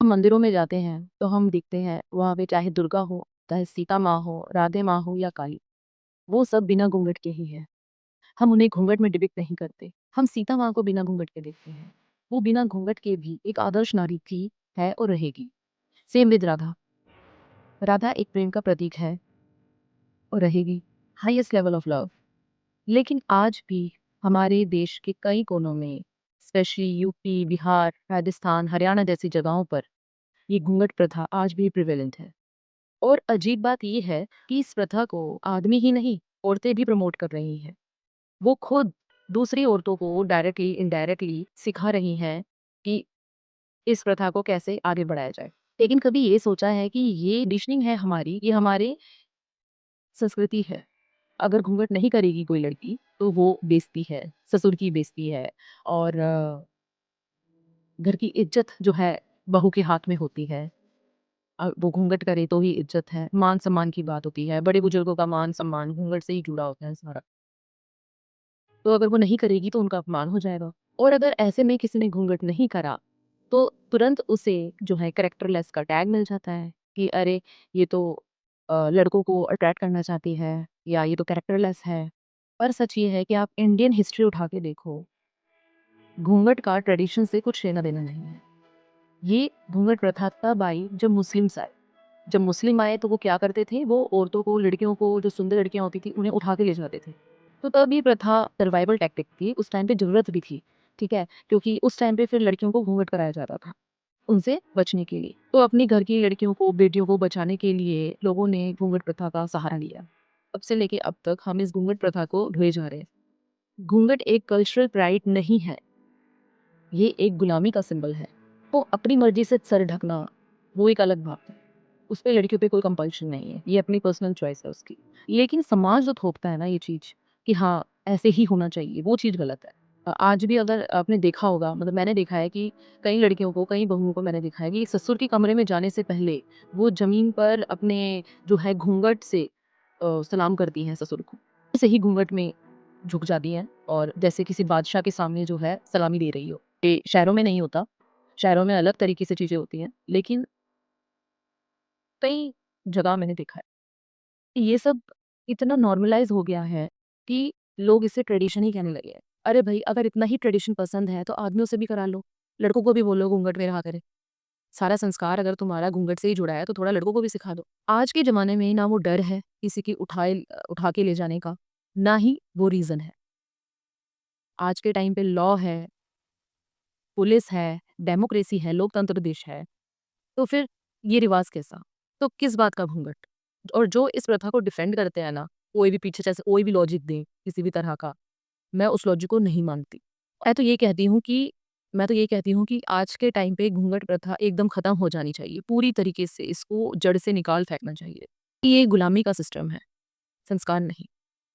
मंदिरों में जाते हैं तो हम देखते हैं वहाँ पे चाहे दुर्गा हो, चाहे सीता माँ हो, राधे माँ हो या काली, वो सब बिना घूंघट के ही है। हम उन्हें घूंघट में डिपिक्ट नहीं करते। हम सीता माँ को बिना घूंघट के देखते हैं। वो बिना घूंघट के भी एक आदर्श नारी थी, है और रहेगी। Same with Radha. राधा एक प्रेम का प्रतीक है और रहेगी, हाईएस्ट लेवल ऑफ लव। लेकिन आज भी हमारे देश के कई कोनों में, स्पेशली यूपी, बिहार, राजस्थान, हरियाणा जैसी जगहों पर ये घूंघट प्रथा आज भी प्रिवेलेंट है। और अजीब बात ये है कि इस प्रथा को आदमी ही नहीं, औरतें भी प्रमोट कर रही हैं। वो खुद दूसरी औरतों को डायरेक्टली इनडायरेक्टली सिखा रही हैं कि इस प्रथा को कैसे आगे बढ़ाया जाए। लेकिन कभी ये सोचा है कि ये कंडीशनिंग है हमारी, ये हमारे संस्कृति है। अगर घूंघट नहीं करेगी कोई लड़की तो वो बेइज्जती है, ससुर की बेइज्जती है और घर की इज्जत जो है बहू के हाथ में होती है। वो घूंघट करे तो ही इज्जत है, मान सम्मान की बात होती है। बड़े बुजुर्गों का मान सम्मान घूंघट से ही जुड़ा होता है सारा। तो अगर वो नहीं करेगी तो उनका अपमान हो जाएगा। और अगर ऐसे में किसी ने घूंघट नहीं करा तो तुरंत उसे जो है कैरेक्टरलेस का टैग मिल जाता है कि अरे ये तो लड़कों को अट्रैक्ट करना चाहती है या ये तो कैरेक्टरलेस है। पर सच ये है कि आप इंडियन हिस्ट्री उठा के देखो, घूंघट का ट्रेडिशन से कुछ लेना देना नहीं है। ये घूंघट प्रथा तब आई जब मुस्लिम्स आए। जब मुस्लिम आए तो वो क्या करते थे, वो औरतों को, लड़कियों को, जो सुंदर लड़कियां होती थी उन्हें उठा के ले जाते थे। तो तब ये प्रथा सर्वाइवल टैक्टिक थी, उस टाइम पे ज़रूरत भी थी, ठीक है? क्योंकि उस टाइम पे फिर लड़कियों को घूँघट कराया जाता था, उनसे बचने के लिए। तो अपनी घर की लड़कियों को, बेटियों को बचाने के लिए लोगों ने घूँघट प्रथा का सहारा लिया। तब से लेके अब तक हम इस घूँघट प्रथा को ढोए जा रहे हैं। घूँघट एक कल्चरल प्राइड नहीं है, ये एक गुलामी का सिंबल है। तो अपनी मर्ज़ी से सर ढकना, वो एक अलग बात है। उस पे लड़कियों पे कोई कंपल्शन नहीं है, ये अपनी पर्सनल चॉइस है उसकी। लेकिन समाज जो थोपता है ना ये चीज़ कि हाँ, ऐसे ही होना चाहिए, वो चीज़ गलत है। आज भी अगर आपने देखा होगा, मतलब मैंने देखा है कि कई लड़कियों को, कई बहुओं को मैंने देखा है कि ससुर के कमरे में जाने से पहले वो ज़मीन पर अपने जो है घूँघट से सलाम करती हैं ससुर को। ऐसे ही घूँघट में झुक जाती हैं और जैसे किसी बादशाह के सामने जो है सलामी दे रही हो। ये शहरों में नहीं होता, शहरों में अलग तरीके से चीज़ें होती हैं, लेकिन कई जगह मैंने देखा है। ये सब इतना नॉर्मलाइज़ हो गया है कि लोग इसे ट्रेडिशन ही कहने लगे हैं। अरे भई, अगर इतना ही ट्रेडिशन पसंद है तो आदमियों से भी करा लो। लड़कों को भी बोलो घूंघट में रहा करें। सारा संस्कार अगर तुम्हारा घूंघट से ही जुड़ा है तो थोड़ा लड़कों को भी सिखा दो। आज के ज़माने में ना वो डर है किसी की उठा के ले जाने का, ना ही वो रीज़न है। आज के टाइम पे लॉ है, पुलिस है, डेमोक्रेसी है, लोकतंत्र देश है। तो फिर ये रिवाज कैसा? तो किस बात का घूंघट? और जो इस प्रथा को डिफेंड करते हैं ना, कोई भी पीछे से कोई भी लॉजिक दें किसी भी तरह का, मैं उस लॉजिक को नहीं मानती। मैं तो ये कहती हूँ कि मैं तो ये कहती हूँ कि आज के टाइम पे घूंघट प्रथा एकदम खत्म हो जानी चाहिए। पूरी तरीके से इसको जड़ से निकाल फेंकना चाहिए। ये गुलामी का सिस्टम है, संस्कार नहीं।